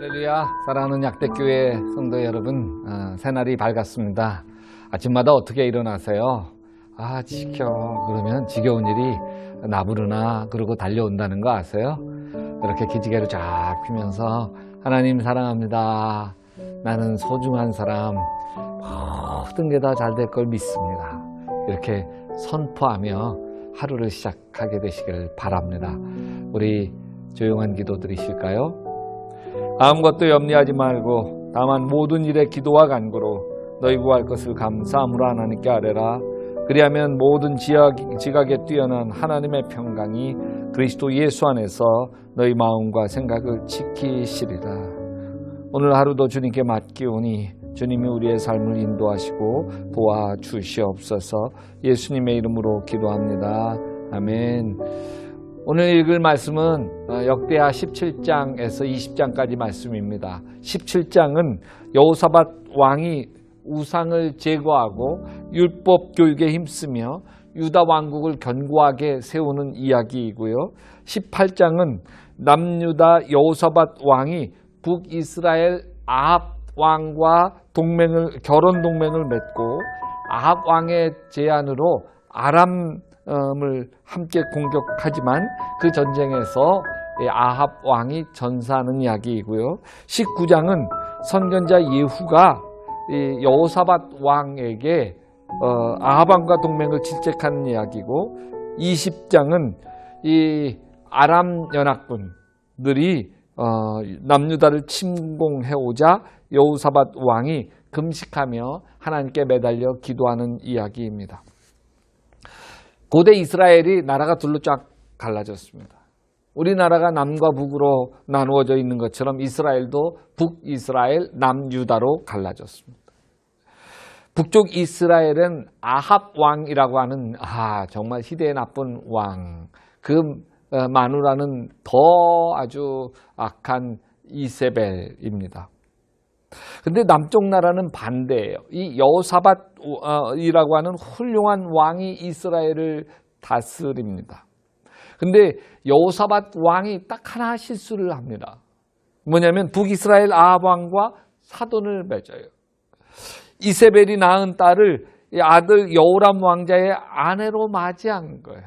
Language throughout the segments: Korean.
할렐루야, 사랑하는 약대교회 성도 여러분, 새날이 밝았습니다. 아침마다 어떻게 일어나세요? 지켜. 그러면 지겨운 일이 나부르나 그러고 달려온다는 거 아세요? 이렇게 기지개를 쫙 펴면서 하나님 사랑합니다. 나는 소중한 사람, 모든 게 다 잘 될 걸 믿습니다. 이렇게 선포하며 하루를 시작하게 되시길 바랍니다. 우리 조용한 기도 드리실까요? 아무것도 염려하지 말고 다만 모든 일에 기도와 간구로 너희 구할 것을 감사함으로 하나님께 아뢰라. 그리하면 모든 지각에 뛰어난 하나님의 평강이 그리스도 예수 안에서 너희 마음과 생각을 지키시리라. 오늘 하루도 주님께 맡기오니 주님이 우리의 삶을 인도하시고 도와주시옵소서. 예수님의 이름으로 기도합니다. 아멘. 오늘 읽을 말씀은 역대하 17장에서 20장까지 말씀입니다. 17장은 여호사밧 왕이 우상을 제거하고 율법 교육에 힘쓰며 유다 왕국을 견고하게 세우는 이야기이고요. 18장은 남유다 여호사밧 왕이 북이스라엘 아합 왕과 결혼 동맹을 맺고 아합 왕의 제안으로 아람을 함께 공격하지만 그 전쟁에서 아합 왕이 전사하는 이야기이고요. 19장은 선견자 예후가 여호사밧 왕에게 아합 왕과 동맹을 질책하는 이야기고, 20장은 이 아람 연합군들이 남유다를 침공해오자 여호사밧 왕이 금식하며 하나님께 매달려 기도하는 이야기입니다. 고대 이스라엘이 나라가 둘로 쫙 갈라졌습니다. 우리나라가 남과 북으로 나누어져 있는 것처럼 이스라엘도 북이스라엘, 남유다로 갈라졌습니다. 북쪽 이스라엘은 아합 왕이라고 하는 정말 희대의 나쁜 왕, 그 마누라는 더 아주 악한 이세벨입니다. 근데 남쪽 나라는 반대예요. 이 여호사밧이라고 하는 훌륭한 왕이 이스라엘을 다스립니다. 근데 여호사밧 왕이 딱 하나 실수를 합니다. 뭐냐면 북이스라엘 아합 왕과 사돈을 맺어요. 이세벨이 낳은 딸을 아들 여호람 왕자의 아내로 맞이한 거예요.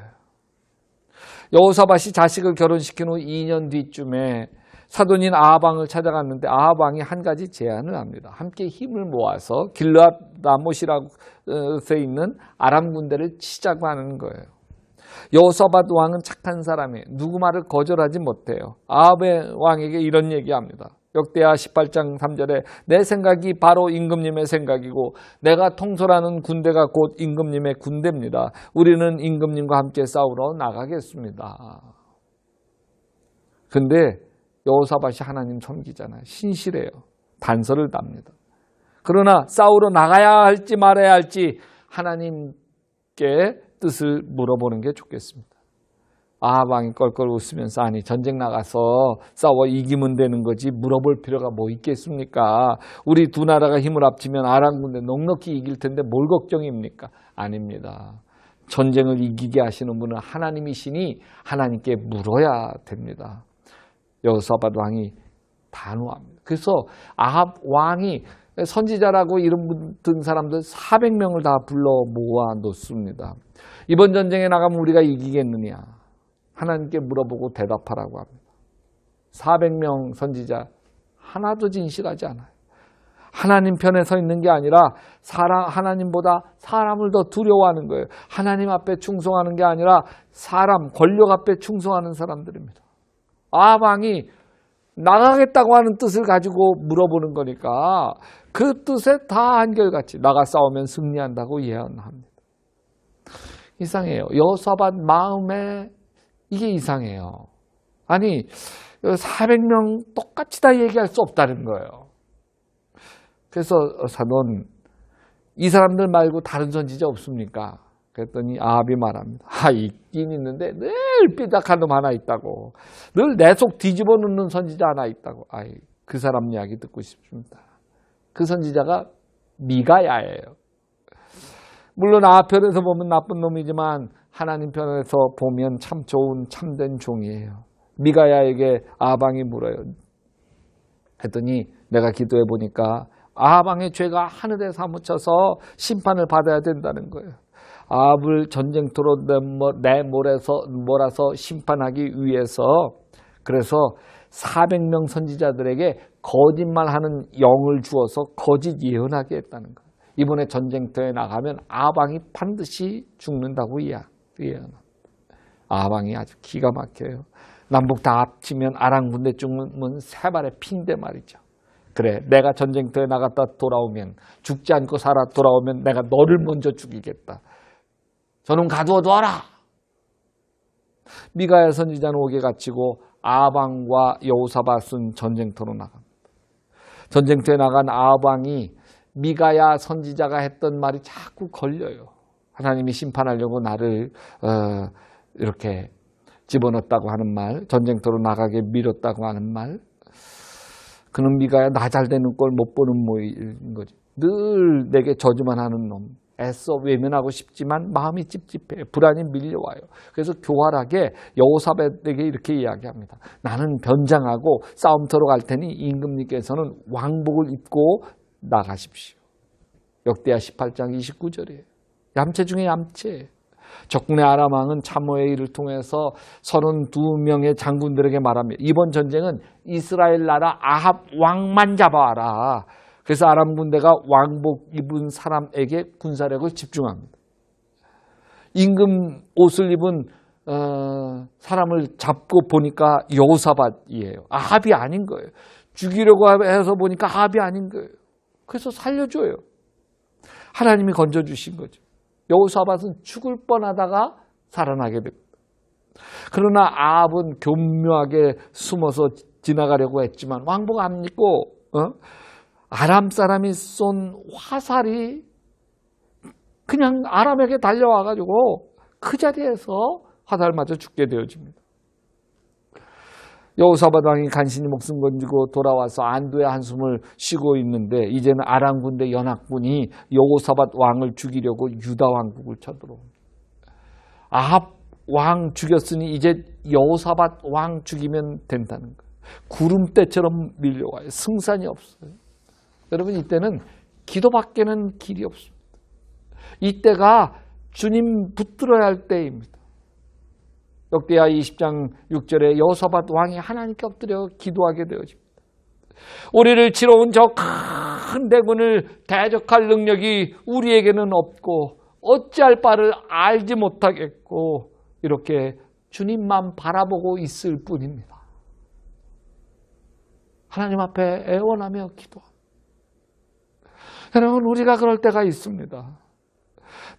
여호사밧이 자식을 결혼시킨 후 2년 뒤쯤에 사돈인 아합 왕을 찾아갔는데 아합 왕이 한 가지 제안을 합니다. 함께 힘을 모아서 길르앗 라못이라고 써 있는 아람 군대를 치자고 하는 거예요. 여호사밧 왕은 착한 사람이에요. 누구 말을 거절하지 못해요. 아합 왕에게 이런 얘기합니다. 역대하 18장 3절에 내 생각이 바로 임금님의 생각이고 내가 통솔하는 군대가 곧 임금님의 군대입니다. 우리는 임금님과 함께 싸우러 나가겠습니다. 근데 여호사밧이 하나님 섬기잖아요. 신실해요. 단서를 답니다. 그러나 싸우러 나가야 할지 말아야 할지 하나님께 뜻을 물어보는 게 좋겠습니다. 아합 왕이 껄껄 웃으면서 전쟁 나가서 싸워 이기면 되는 거지 물어볼 필요가 뭐 있겠습니까? 우리 두 나라가 힘을 합치면 아람 군대 넉넉히 이길 텐데 뭘 걱정입니까? 아닙니다. 전쟁을 이기게 하시는 분은 하나님이시니 하나님께 물어야 됩니다. 여호사밧 왕이 단호합니다. 그래서 아합 왕이 선지자라고 이름 든 사람들 400명을 다 불러 모아 놓습니다. 이번 전쟁에 나가면 우리가 이기겠느냐? 하나님께 물어보고 대답하라고 합니다. 400명 선지자 하나도 진실하지 않아요. 하나님 편에 서 있는 게 아니라 하나님보다 사람을 더 두려워하는 거예요. 하나님 앞에 충성하는 게 아니라 권력 앞에 충성하는 사람들입니다. 아합 왕이 나가겠다고 하는 뜻을 가지고 물어보는 거니까 그 뜻에 다 한결같이 나가 싸우면 승리한다고 예언합니다. 이상해요. 여호사밧 마음에 이게 이상해요. 400명 똑같이 다 얘기할 수 없다는 거예요. 그래서 사돈, 이 사람들 말고 다른 선지자 없습니까? 그랬더니 아합이 말합니다. 있긴 있는데 늘 삐딱한 놈 하나 있다고. 늘 내 속 뒤집어 놓는 선지자 하나 있다고. 그 사람 이야기 듣고 싶습니다. 그 선지자가 미가야예요. 물론 아합 편에서 보면 나쁜 놈이지만 하나님 편에서 보면 참 좋은 참된 종이에요. 미가야에게 아합 왕이 물어요. 했더니 내가 기도해 보니까 아합 왕의 죄가 하늘에 사무쳐서 심판을 받아야 된다는 거예요. 아합을 전쟁터로 몰아서 심판하기 위해서, 그래서 400명 선지자들에게 거짓말하는 영을 주어서 거짓 예언하게 했다는 거예요. 이번에 전쟁터에 나가면 아합 왕이 반드시 죽는다고 예언합니다. 아합 왕이 아주 기가 막혀요. 남북 다 합치면 아람 군대 죽으면 3발의 핀데 말이죠. 그래, 내가 전쟁터에 나갔다 돌아오면, 죽지 않고 살아 돌아오면 내가 너를 먼저 죽이겠다. 저는 가두어둬라. 미가야 선지자는 옥에 갇히고 아합 왕과 여호사밧은 전쟁터로 나갑니다. 전쟁터에 나간 아합 왕이 미가야 선지자가 했던 말이 자꾸 걸려요. 하나님이 심판하려고 나를 이렇게 집어넣었다고 하는 말, 전쟁터로 나가게 밀었다고 하는 말. 그는 미가야 나 잘 되는 걸 못 보는 모인 거지. 늘 내게 저주만 하는 놈. 애써 외면하고 싶지만 마음이 찝찝해. 불안이 밀려와요. 그래서 교활하게 여호사밧에게 이렇게 이야기합니다. 나는 변장하고 싸움터로 갈 테니 임금님께서는 왕복을 입고 나가십시오. 역대하 18장 29절이에요. 얌체 중에 얌체. 적군의 아람 왕은 참모의 일을 통해서 32명의 장군들에게 말합니다. 이번 전쟁은 이스라엘 나라 아합 왕만 잡아와라. 그래서 아람 군대가 왕복 입은 사람에게 군사력을 집중합니다. 임금 옷을 입은 사람을 잡고 보니까 여호사밧이에요. 아합이 아닌 거예요. 죽이려고 해서 보니까 아합이 아닌 거예요. 그래서 살려줘요. 하나님이 건져주신 거죠. 여호사밧은 죽을 뻔하다가 살아나게 됩니다. 그러나 아합은 교묘하게 숨어서 지나가려고 했지만 왕복 안 입고 아람 사람이 쏜 화살이 그냥 아람에게 달려와가지고 그 자리에서 화살 맞아 죽게 되어집니다. 여호사밧 왕이 간신히 목숨 건지고 돌아와서 안도의 한숨을 쉬고 있는데 이제는 아람 군대 연합군이 여호사밧 왕을 죽이려고 유다 왕국을 쳐들어옵니다. 아합 왕 죽였으니 이제 여호사밧 왕 죽이면 된다는 거예요. 구름대처럼 밀려와요. 승산이 없어요. 여러분, 이때는 기도밖에는 길이 없습니다. 이때가 주님 붙들어야 할 때입니다. 역대하 20장 6절에 여호사밧 왕이 하나님께 엎드려 기도하게 되어집니다. 우리를 치러 온 저 큰 대군을 대적할 능력이 우리에게는 없고 어찌할 바를 알지 못하겠고 이렇게 주님만 바라보고 있을 뿐입니다. 하나님 앞에 애원하며 기도합니다. 여러분, 우리가 그럴 때가 있습니다.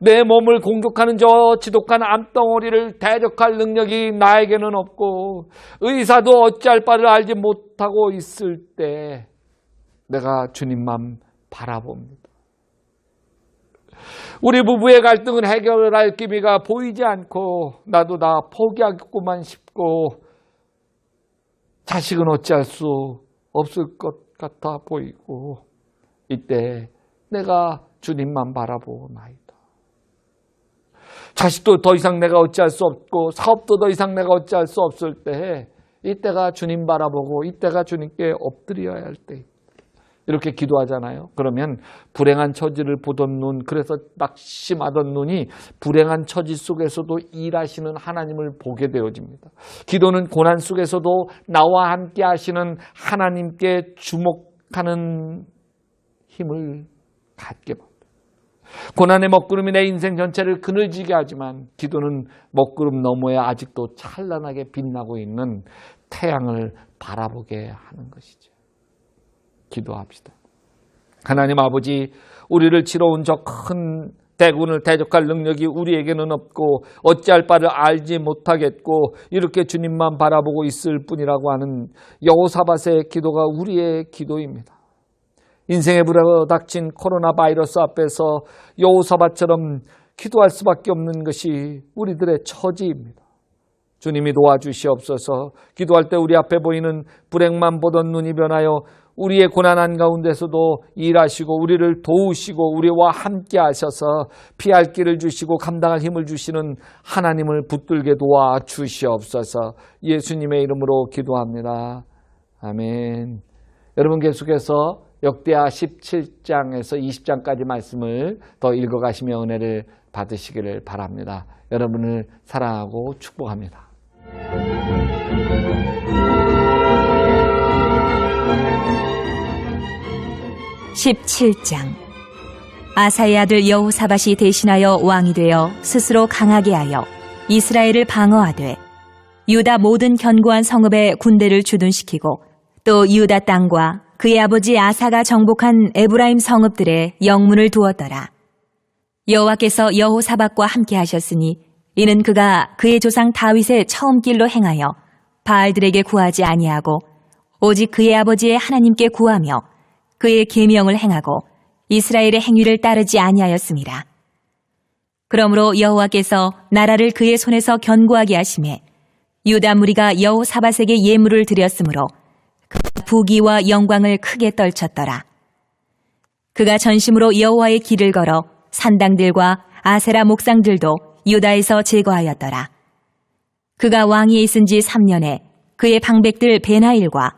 내 몸을 공격하는 저 지독한 암덩어리를 대적할 능력이 나에게는 없고 의사도 어찌할 바를 알지 못하고 있을 때 내가 주님만 바라봅니다. 우리 부부의 갈등을 해결할 기미가 보이지 않고 나도 다 포기하겠구만 싶고 자식은 어찌할 수 없을 것 같아 보이고 이때 내가 주님만 바라보나이다. 자식도 더 이상 내가 어찌할 수 없고 사업도 더 이상 내가 어찌할 수 없을 때 이때가 주님 바라보고 이때가 주님께 엎드려야 할 때 이렇게 기도하잖아요. 그러면 불행한 처지를 보던 눈, 그래서 낙심하던 눈이 불행한 처지 속에서도 일하시는 하나님을 보게 되어집니다. 기도는 고난 속에서도 나와 함께 하시는 하나님께 주목하는 힘을 갖게 됩니다. 고난의 먹구름이 내 인생 전체를 그늘지게 하지만 기도는 먹구름 너머에 아직도 찬란하게 빛나고 있는 태양을 바라보게 하는 것이죠. 기도합시다. 하나님 아버지, 우리를 치러 온 저 큰 대군을 대적할 능력이 우리에게는 없고 어찌할 바를 알지 못하겠고 이렇게 주님만 바라보고 있을 뿐이라고 하는 여호사밧의 기도가 우리의 기도입니다. 인생에 불어닥친 코로나 바이러스 앞에서 여호사밧처럼 기도할 수밖에 없는 것이 우리들의 처지입니다. 주님이 도와주시옵소서. 기도할 때 우리 앞에 보이는 불행만 보던 눈이 변하여 우리의 고난한 가운데서도 일하시고 우리를 도우시고 우리와 함께 하셔서 피할 길을 주시고 감당할 힘을 주시는 하나님을 붙들게 도와주시옵소서. 예수님의 이름으로 기도합니다. 아멘. 여러분 계속해서 역대하 17장에서 20장까지 말씀을 더 읽어가시며 은혜를 받으시기를 바랍니다. 여러분을 사랑하고 축복합니다. 17장. 아사의 아들 여호사밧이 대신하여 왕이 되어 스스로 강하게 하여 이스라엘을 방어하되 유다 모든 견고한 성읍에 군대를 주둔시키고 또 유다 땅과 그의 아버지 아사가 정복한 에브라임 성읍들에 영문을 두었더라. 여호와께서 여호사밧과 함께 하셨으니 이는 그가 그의 조상 다윗의 처음 길로 행하여 바알들에게 구하지 아니하고 오직 그의 아버지의 하나님께 구하며 그의 계명을 행하고 이스라엘의 행위를 따르지 아니하였습니다. 그러므로 여호와께서 나라를 그의 손에서 견고하게 하심에 유다 무리가 여호사밧에게 예물을 드렸으므로 그가 부귀와 영광을 크게 떨쳤더라. 그가 전심으로 여호와의 길을 걸어 산당들과 아세라 목상들도 유다에서 제거하였더라. 그가 왕위에 있은 지 3년에 그의 방백들 베나일과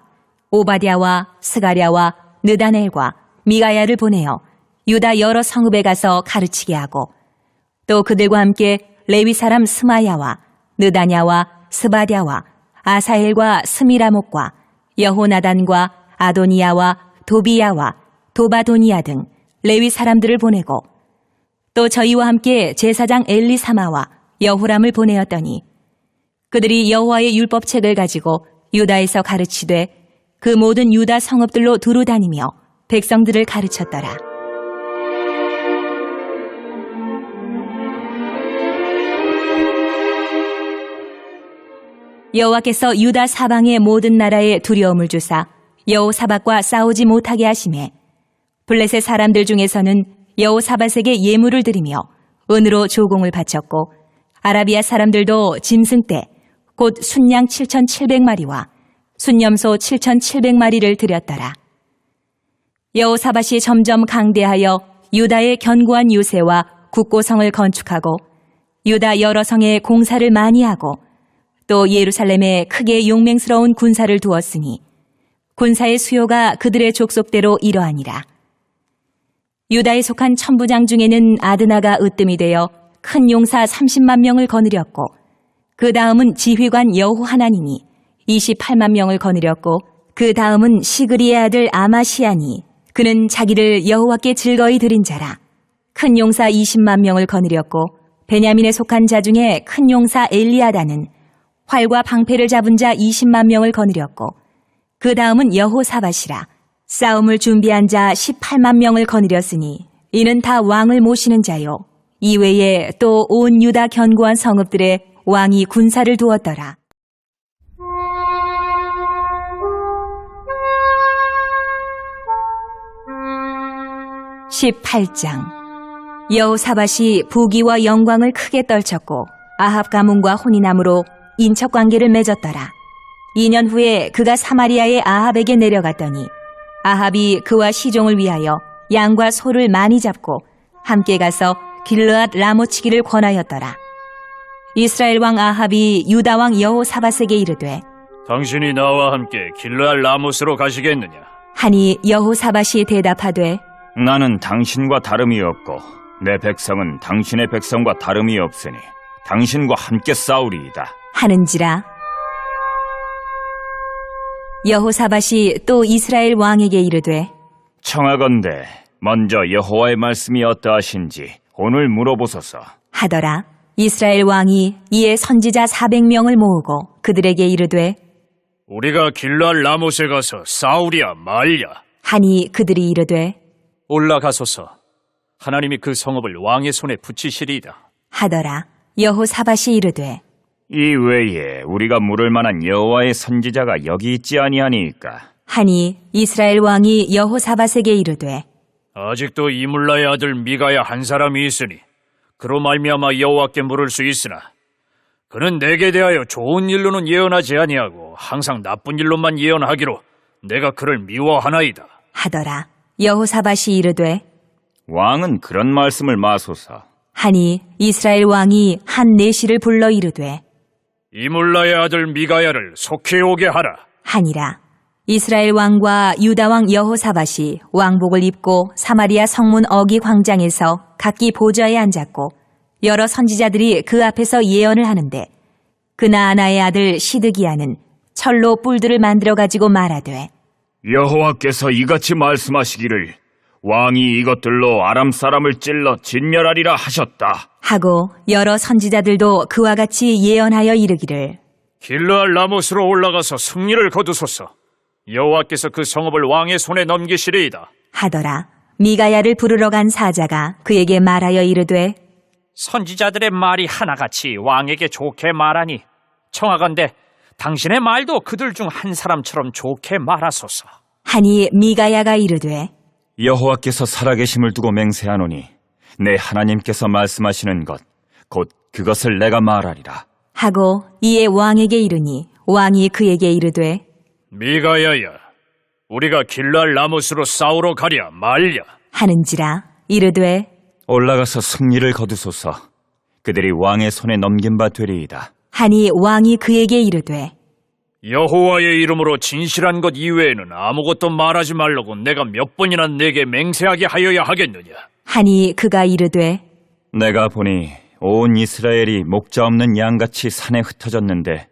오바댜와 스가랴와 느다넬과 미가야를 보내어 유다 여러 성읍에 가서 가르치게 하고 또 그들과 함께 레위 사람 스마야와 느다냐와 스바댜와 아사헬과 스미라목과 여호나단과 아도니야와 도비야와 도바도니야 등 레위 사람들을 보내고 또 저희와 함께 제사장 엘리사마와 여호람을 보내었더니 그들이 여호와의 율법책을 가지고 유다에서 가르치되 그 모든 유다 성읍들로 두루 다니며 백성들을 가르쳤더라. 여호와께서 유다 사방의 모든 나라에 두려움을 주사 여호사밧과 싸우지 못하게 하시매 블레셋 사람들 중에서는 여호사밧에게 예물을 드리며 은으로 조공을 바쳤고 아라비아 사람들도 짐승떼 곧 순양 7,700마리와 순염소 7,700마리를 드렸더라. 여호사밧이 점점 강대하여 유다의 견고한 요새와 국고성을 건축하고 유다 여러 성에 공사를 많이 하고 또 예루살렘에 크게 용맹스러운 군사를 두었으니 군사의 수요가 그들의 족속대로 이러하니라. 유다에 속한 천부장 중에는 아드나가 으뜸이 되어 큰 용사 30만 명을 거느렸고 그 다음은 지휘관 여호하나니니 28만 명을 거느렸고 그 다음은 시그리의 아들 아마시아니 그는 자기를 여호와께 즐거이 드린 자라. 큰 용사 20만 명을 거느렸고 베냐민에 속한 자 중에 큰 용사 엘리아다는 활과 방패를 잡은 자 20만 명을 거느렸고 그 다음은 여호사밧이라. 싸움을 준비한 자 18만 명을 거느렸으니 이는 다 왕을 모시는 자요. 이외에 또 온 유다 견고한 성읍들에 왕이 군사를 두었더라. (18장) 여호사밧이 부귀와 영광을 크게 떨쳤고 아합 가문과 혼인함으로 인척관계를 맺었더라. 2년 후에 그가 사마리아의 아합에게 내려갔더니 아합이 그와 시종을 위하여 양과 소를 많이 잡고 함께 가서 길르앗 라모치기를 권하였더라. 이스라엘 왕 아합이 유다 왕 여호사밧에게 이르되 당신이 나와 함께 길르앗 라못으로 가시겠느냐? 하니 여호사밧이 대답하되 나는 당신과 다름이 없고 내 백성은 당신의 백성과 다름이 없으니 당신과 함께 싸우리이다 하는지라. 여호사밧이 또 이스라엘 왕에게 이르되 청하건대 먼저 여호와의 말씀이 어떠하신지 오늘 물어보소서 하더라. 이스라엘 왕이 이에 선지자 400명을 모으고 그들에게 이르되 우리가 길르앗 라못에 가서 싸우랴 말랴? 하니 그들이 이르되 올라가소서. 하나님이 그 성읍을 왕의 손에 붙이시리이다 하더라. 여호사밧이 이르되 이 외에 우리가 물을 만한 여호와의 선지자가 여기 있지 아니하니까 하니 이스라엘 왕이 여호사밧에게 이르되 아직도 이물라의 아들 미가야 한 사람이 있으니 그로 말미암아 여호와께 물을 수 있으나 그는 내게 대하여 좋은 일로는 예언하지 아니하고 항상 나쁜 일로만 예언하기로 내가 그를 미워하나이다 하더라. 여호사밧이 이르되 왕은 그런 말씀을 마소서 하니 이스라엘 왕이 한 내시를 불러 이르되 이물라의 아들 미가야를 속히 오게 하라. 하니라. 이스라엘 왕과 유다 왕 여호사밧이 왕복을 입고 사마리아 성문 어기 광장에서 각기 보좌에 앉았고 여러 선지자들이 그 앞에서 예언을 하는데 그나아나의 아들 시드기야는 철로 뿔들을 만들어 가지고 말하되 여호와께서 이같이 말씀하시기를 왕이 이것들로 아람 사람을 찔러 진멸하리라 하셨다. 하고 여러 선지자들도 그와 같이 예언하여 이르기를 길르알 라못으로 올라가서 승리를 거두소서. 여호와께서 그 성읍을 왕의 손에 넘기시리이다. 하더라. 미가야를 부르러 간 사자가 그에게 말하여 이르되 선지자들의 말이 하나같이 왕에게 좋게 말하니 청하건대 당신의 말도 그들 중 한 사람처럼 좋게 말하소서. 하니 미가야가 이르되 여호와께서 살아계심을 두고 맹세하노니 내 하나님께서 말씀하시는 것 곧 그것을 내가 말하리라. 하고 이에 왕에게 이르니 왕이 그에게 이르되 미가야야, 우리가 길르알 라못으로 싸우러 가랴 말랴. 하는지라 이르되 올라가서 승리를 거두소서. 그들이 왕의 손에 넘긴 바 되리이다. 하니 왕이 그에게 이르되 여호와의 이름으로 진실한 것 이외에는 아무것도 말하지 말라고 내가 몇 번이나 내게 맹세하게 하여야 하겠느냐. 하니 그가 이르되 내가 보니 온 이스라엘이 목자 없는 양같이 산에 흩어졌는데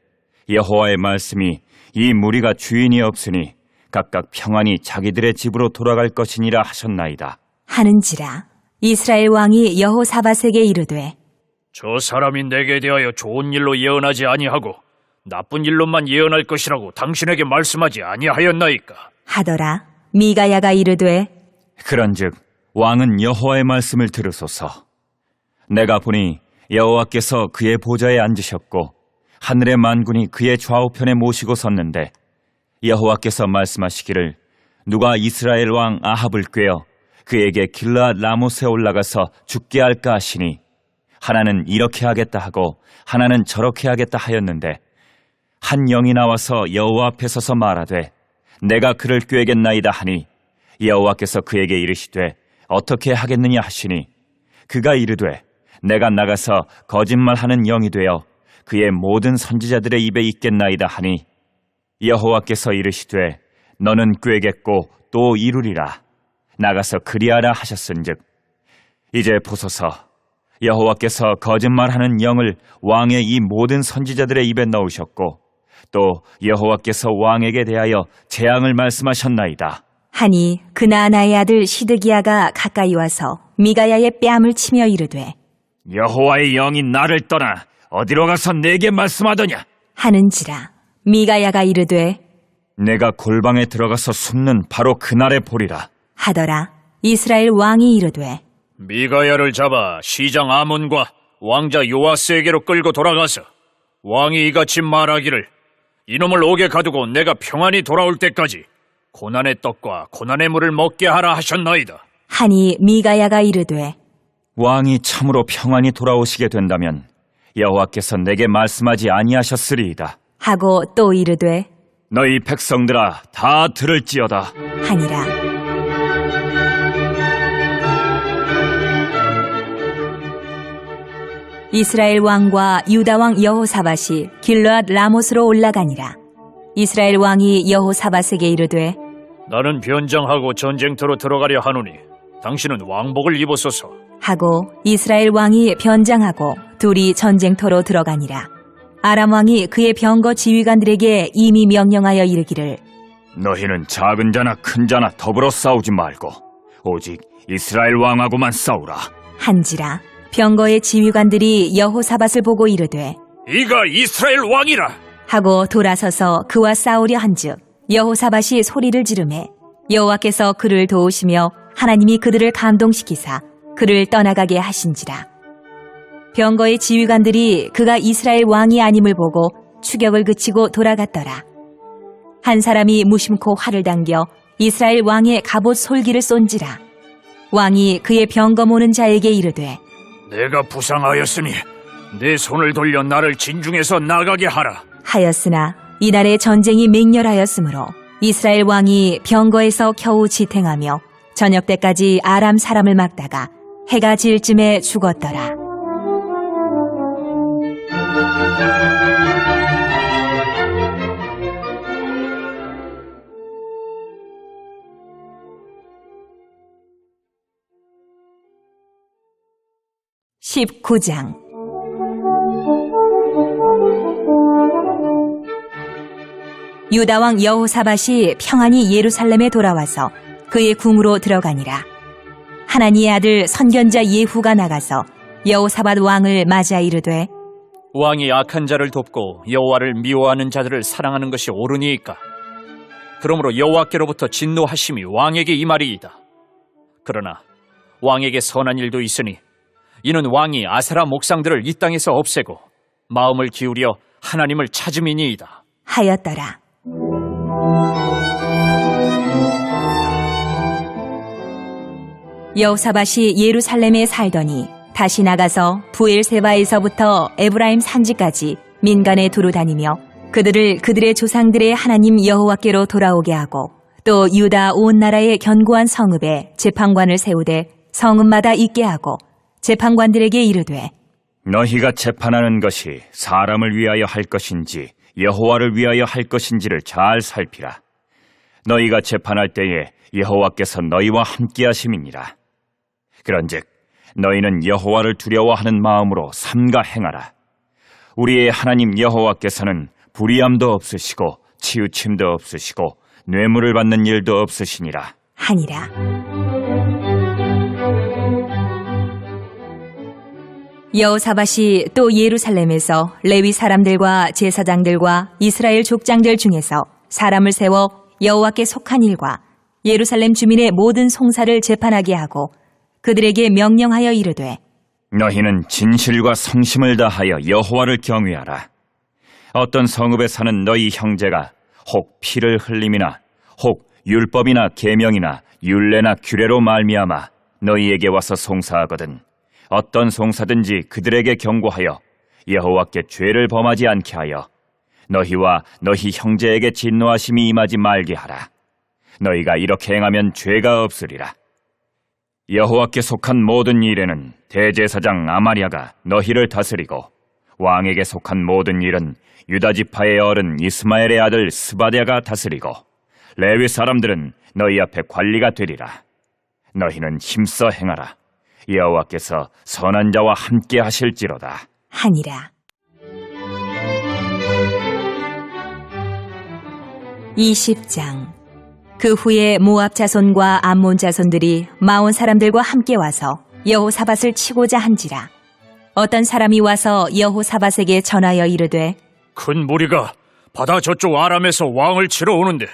여호와의 말씀이 이 무리가 주인이 없으니 각각 평안히 자기들의 집으로 돌아갈 것이니라 하셨나이다. 하는지라 이스라엘 왕이 여호사밧에게 이르되 저 사람이 내게 대하여 좋은 일로 예언하지 아니하고 나쁜 일로만 예언할 것이라고 당신에게 말씀하지 아니하였나이까. 하더라. 미가야가 이르되 그런즉 왕은 여호와의 말씀을 들으소서. 내가 보니 여호와께서 그의 보좌에 앉으셨고 하늘의 만군이 그의 좌우편에 모시고 섰는데 여호와께서 말씀하시기를 누가 이스라엘 왕 아합을 꾀어 그에게 길르앗 라못에 올라가서 죽게 할까 하시니 하나는 이렇게 하겠다 하고 하나는 저렇게 하겠다 하였는데 한 영이 나와서 여호와 앞에 서서 말하되 내가 그를 꾀겠나이다 하니 여호와께서 그에게 이르시되 어떻게 하겠느냐 하시니 그가 이르되 내가 나가서 거짓말하는 영이 되어 그의 모든 선지자들의 입에 있겠나이다 하니 여호와께서 이르시되 너는 꾀겠고 또 이루리라. 나가서 그리하라 하셨은즉 이제 보소서 여호와께서 거짓말하는 영을 왕의 이 모든 선지자들의 입에 넣으셨고 또 여호와께서 왕에게 대하여 재앙을 말씀하셨나이다. 하니 그나아나의 아들 시드기야가 가까이 와서 미가야의 뺨을 치며 이르되 여호와의 영이 나를 떠나 어디로 가서 내게 말씀하더냐? 하는지라 미가야가 이르되 내가 골방에 들어가서 숨는 바로 그날에 보리라. 하더라. 이스라엘 왕이 이르되 미가야를 잡아 시장 아몬과 왕자 요아스에게로 끌고 돌아가서 왕이 이같이 말하기를 이놈을 옥에 가두고 내가 평안히 돌아올 때까지 고난의 떡과 고난의 물을 먹게 하라 하셨나이다. 하니 미가야가 이르되 왕이 참으로 평안히 돌아오시게 된다면 여호와께서 내게 말씀하지 아니하셨으리이다. 하고 또 이르되 너희 백성들아 다 들을지어다. 하니라. 이스라엘 왕과 유다 왕 여호사밧이 길르앗 라못으로 올라가니라. 이스라엘 왕이 여호사밧에게 이르되 나는 변장하고 전쟁터로 들어가려 하노니 당신은 왕복을 입으소서. 하고 이스라엘 왕이 변장하고 둘이 전쟁터로 들어가니라. 아람 왕이 그의 병거 지휘관들에게 이미 명령하여 이르기를 너희는 작은 자나 큰 자나 더불어 싸우지 말고 오직 이스라엘 왕하고만 싸우라. 한지라. 병거의 지휘관들이 여호사밧을 보고 이르되 이가 이스라엘 왕이라. 하고 돌아서서 그와 싸우려 한즉 여호사밧이 소리를 지르매 여호와께서 그를 도우시며 하나님이 그들을 감동시키사 그를 떠나가게 하신지라. 병거의 지휘관들이 그가 이스라엘 왕이 아님을 보고 추격을 그치고 돌아갔더라. 한 사람이 무심코 활을 당겨 이스라엘 왕의 갑옷 솔기를 쏜지라. 왕이 그의 병거 모는 자에게 이르되 내가 부상하였으니 내 손을 돌려 나를 진중에서 나가게 하라. 하였으나 이날에 전쟁이 맹렬하였으므로 이스라엘 왕이 병거에서 겨우 지탱하며 저녁 때까지 아람 사람을 막다가 해가 질 쯤에 죽었더라. 19장 유다왕 여호사밧이 평안히 예루살렘에 돌아와서 그의 궁으로 들어가니라. 하나니의 아들 선견자 예후가 나가서 여호사밧 왕을 맞아 이르되 왕이 악한 자를 돕고 여호와를 미워하는 자들을 사랑하는 것이 옳으니이까. 그러므로 여호와께로부터 진노하심이 왕에게 임하리이다. 그러나 왕에게 선한 일도 있으니 이는 왕이 아세라 목상들을 이 땅에서 없애고 마음을 기울여 하나님을 찾음이니이다 하였더라. 여호사밧이 예루살렘에 살더니 다시 나가서 부엘세바에서부터 에브라임 산지까지 민간에 두루 다니며 그들을 그들의 조상들의 하나님 여호와께로 돌아오게 하고 또 유다 온 나라의 견고한 성읍에 재판관을 세우되 성읍마다 있게 하고 재판관들에게 이르되 너희가 재판하는 것이 사람을 위하여 할 것인지 여호와를 위하여 할 것인지를 잘 살피라. 너희가 재판할 때에 여호와께서 너희와 함께 하심이니라. 그런즉 너희는 여호와를 두려워하는 마음으로 삼가 행하라. 우리의 하나님 여호와께서는 불의함도 없으시고 치우침도 없으시고 뇌물을 받는 일도 없으시니라 하니라. 여호사밧이 또 예루살렘에서 레위 사람들과 제사장들과 이스라엘 족장들 중에서 사람을 세워 여호와께 속한 일과 예루살렘 주민의 모든 송사를 재판하게 하고 그들에게 명령하여 이르되 너희는 진실과 성심을 다하여 여호와를 경외하라. 어떤 성읍에 사는 너희 형제가 혹 피를 흘림이나 혹 율법이나 계명이나 율례나 규례로 말미암아 너희에게 와서 송사하거든 어떤 송사든지 그들에게 경고하여 여호와께 죄를 범하지 않게 하여 너희와 너희 형제에게 진노하심이 임하지 말게 하라. 너희가 이렇게 행하면 죄가 없으리라. 여호와께 속한 모든 일에는 대제사장 아마랴가 너희를 다스리고 왕에게 속한 모든 일은 유다 지파의 어른 이스마엘의 아들 스바랴가 다스리고 레위 사람들은 너희 앞에 관리가 되리라. 너희는 힘써 행하라. 여호와께서 선한 자와 함께 하실지로다 하니라. 20장 그 후에 모압 자손과 암몬 자손들이 마온 사람들과 함께 와서 여호사밧을 치고자 한지라. 어떤 사람이 와서 여호사밧에게 전하여 이르되 큰 무리가 바다 저쪽 아람에서 왕을 치러 오는데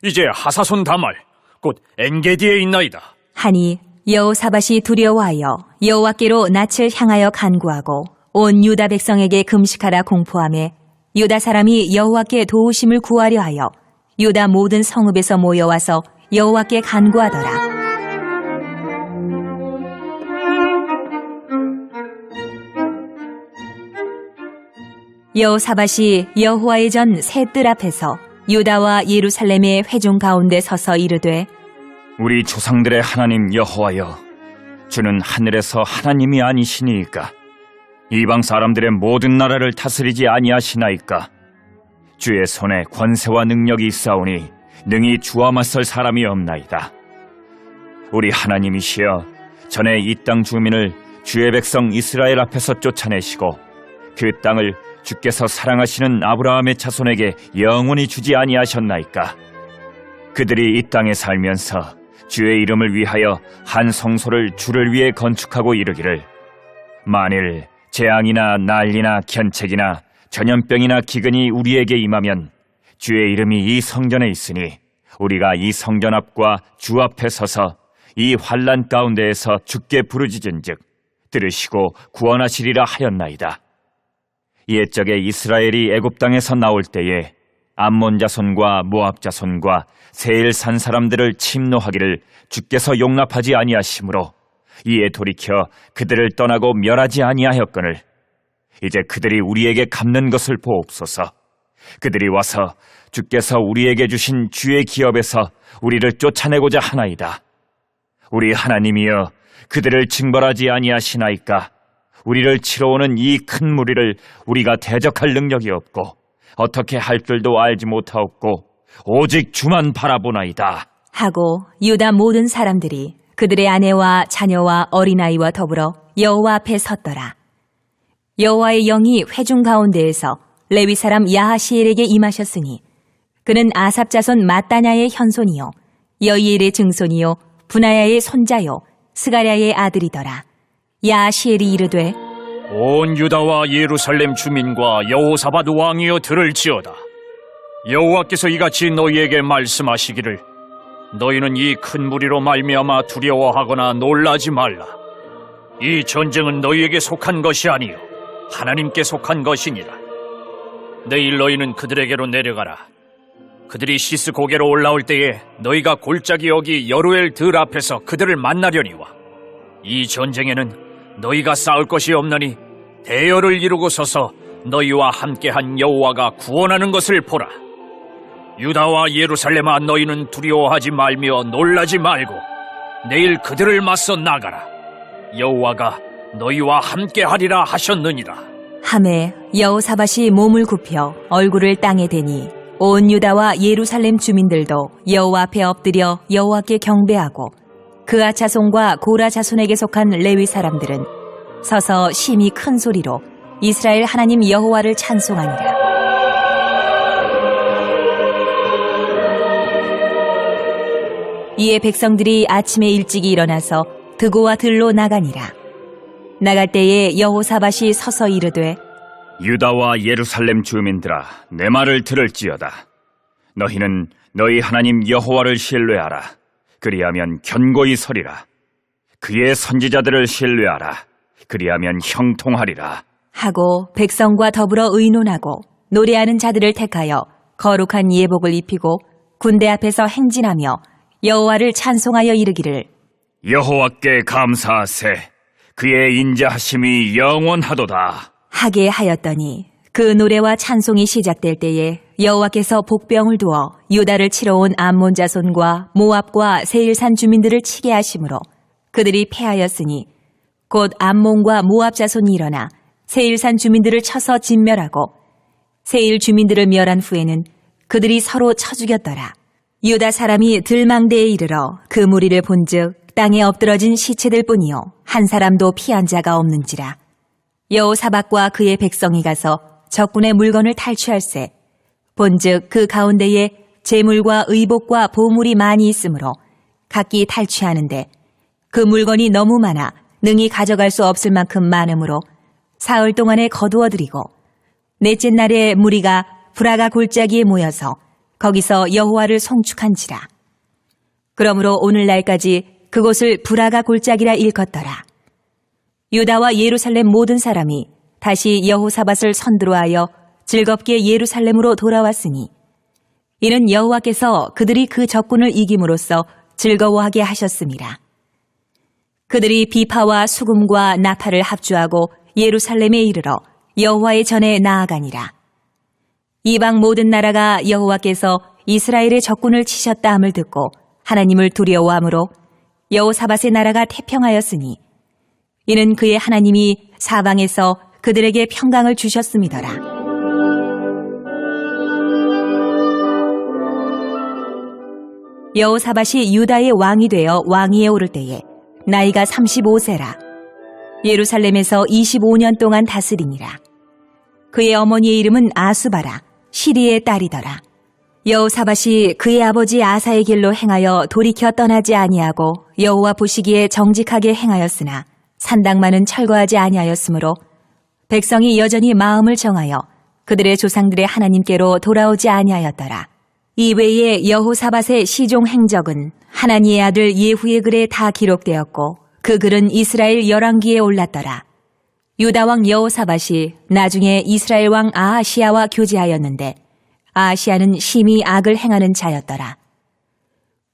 이제 하사손 다말 곧 엔게디에 있나이다 하니 여호사밧이 두려워하여 여호와께로 낯을 향하여 간구하고 온 유다 백성에게 금식하라 공포하며 유다 사람이 여호와께 도우심을 구하려 하여 유다 모든 성읍에서 모여와서 여호와께 간구하더라. 여호사밧이 여호와의 전 새 뜰 앞에서 유다와 예루살렘의 회중 가운데 서서 이르되 우리 조상들의 하나님 여호와여, 주는 하늘에서 하나님이 아니시니이까 이방 사람들의 모든 나라를 다스리지 아니하시나이까. 주의 손에 권세와 능력이 있사오니 능히 주와 맞설 사람이 없나이다. 우리 하나님이시여, 전에 이 땅 주민을 주의 백성 이스라엘 앞에서 쫓아내시고 그 땅을 주께서 사랑하시는 아브라함의 자손에게 영원히 주지 아니하셨나이까. 그들이 이 땅에 살면서 주의 이름을 위하여 한 성소를 주를 위해 건축하고 이르기를, 만일 재앙이나 난리나 견책이나 전염병이나 기근이 우리에게 임하면 주의 이름이 이 성전에 있으니 우리가 이 성전 앞과 주 앞에 서서 이 환난 가운데에서 주께 부르짖은즉 들으시고 구원하시리라 하였나이다. 옛적에 이스라엘이 애굽 땅에서 나올 때에 암몬 자손과 모압 자손과 세일 산 사람들을 침노하기를 주께서 용납하지 아니하시므로 이에 돌이켜 그들을 떠나고 멸하지 아니하였거늘 이제 그들이 우리에게 갚는 것을 보옵소서. 그들이 와서 주께서 우리에게 주신 주의 기업에서 우리를 쫓아내고자 하나이다. 우리 하나님이여, 그들을 징벌하지 아니하시나이까. 우리를 치러 오는 이 큰 무리를 우리가 대적할 능력이 없고 어떻게 할 줄도 알지 못하옵고 오직 주만 바라보나이다 하고 유다 모든 사람들이 그들의 아내와 자녀와 어린아이와 더불어 여호와 앞에 섰더라. 여호와의 영이 회중 가운데에서 레위 사람 야하시엘에게 임하셨으니 그는 아삽 자손 마따냐의 현손이요 여이엘의 증손이요 분하야의 손자요 스가랴의 아들이더라. 야하시엘이 이르되 온 유다와 예루살렘 주민과 여호사밧 왕이여 들을지어다. 여호와께서 이같이 너희에게 말씀하시기를 너희는 이 큰 무리로 말미암아 두려워하거나 놀라지 말라. 이 전쟁은 너희에게 속한 것이 아니요 하나님께 속한 것이니라. 내일 너희는 그들에게로 내려가라. 그들이 시스 고개로 올라올 때에 너희가 골짜기 여기 여루엘 들 앞에서 그들을 만나려니와 이 전쟁에는 너희가 싸울 것이 없나니 대열을 이루고 서서 너희와 함께한 여호와가 구원하는 것을 보라. 유다와 예루살렘아 너희는 두려워하지 말며 놀라지 말고 내일 그들을 맞서 나가라. 여호와가 너희와 함께하리라 하셨느니라. 하매 여호사밧이 몸을 굽혀 얼굴을 땅에 대니 온 유다와 예루살렘 주민들도 여호와 앞에 엎드려 여호와께 경배하고 그아 자손과 고라 자손에게 속한 레위 사람들은 서서 심히 큰 소리로 이스라엘 하나님 여호와를 찬송하니라. 이에 백성들이 아침에 일찍이 일어나서 드고와 들로 나가니라. 나갈 때에 여호사밧이 서서 이르되 유다와 예루살렘 주민들아, 내 말을 들을지어다. 너희는 너희 하나님 여호와를 신뢰하라. 그리하면 견고히 서리라. 그의 선지자들을 신뢰하라. 그리하면 형통하리라. 하고 백성과 더불어 의논하고 노래하는 자들을 택하여 거룩한 예복을 입히고 군대 앞에서 행진하며 여호와를 찬송하여 이르기를 여호와께 감사하세. 그의 인자하심이 영원하도다. 하게 하였더니 그 노래와 찬송이 시작될 때에 여호와께서 복병을 두어 유다를 치러 온 암몬 자손과 모압과 세일산 주민들을 치게 하심으로 그들이 패하였으니 곧 암몬과 모압 자손이 일어나 세일산 주민들을 쳐서 진멸하고 세일 주민들을 멸한 후에는 그들이 서로 쳐 죽였더라. 유다 사람이 들망대에 이르러 그 무리를 본즉 땅에 엎드러진 시체들 뿐이요 한 사람도 피한 자가 없는지라. 여호사밧과 그의 백성이 가서 적군의 물건을 탈취할세 본즉 그 가운데에 재물과 의복과 보물이 많이 있으므로 각기 탈취하는데 그 물건이 너무 많아 능히 가져갈 수 없을 만큼 많으므로 사흘 동안에 거두어들이고 넷째 날에 무리가 브라가 골짜기에 모여서 거기서 여호와를 송축한지라. 그러므로 오늘날까지 그곳을 브라가 골짜기라 일컫더라. 유다와 예루살렘 모든 사람이 다시 여호사밧을 선두로하여 즐겁게 예루살렘으로 돌아왔으니 이는 여호와께서 그들이 그 적군을 이김으로써 즐거워하게 하셨음이라. 그들이 비파와 수금과 나팔을 합주하고 예루살렘에 이르러 여호와의 전에 나아가니라. 이방 모든 나라가 여호와께서 이스라엘의 적군을 치셨다 함을 듣고 하나님을 두려워함으로 여호사밧의 나라가 태평하였으니 이는 그의 하나님이 사방에서 그들에게 평강을 주셨음이더라. 여호사밧이 유다의 왕이 되어 왕위에 오를 때에 나이가 35세라. 예루살렘에서 25년 동안 다스리니라. 그의 어머니의 이름은 아수바라, 시리의 딸이더라. 여호사밧이 그의 아버지 아사의 길로 행하여 돌이켜 떠나지 아니하고 여호와 보시기에 정직하게 행하였으나 산당만은 철거하지 아니하였으므로 백성이 여전히 마음을 정하여 그들의 조상들의 하나님께로 돌아오지 아니하였더라. 이외에 여호사밧의 시종 행적은 하나니의 아들 예후의 글에 다 기록되었고 그 글은 이스라엘 열왕기에 올랐더라. 유다 왕 여호사밧이 나중에 이스라엘 왕 아하시야와 교제하였는데 아하시야는 심히 악을 행하는 자였더라.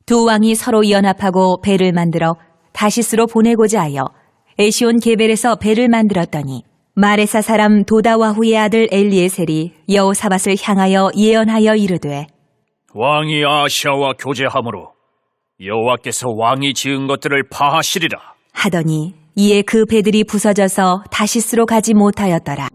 두 왕이 서로 연합하고 배를 만들어 다시스로 보내고자 하여 에시온 게벨에서 배를 만들었더니 마레사 사람 도다와후의 아들 엘리에셀이 여호사밧을 향하여 예언하여 이르되 왕이 아하시야와 교제함으로 여호와께서 왕이 지은 것들을 파하시리라 하더니 이에 그 배들이 부서져서 다시스로 가지 못하였더라.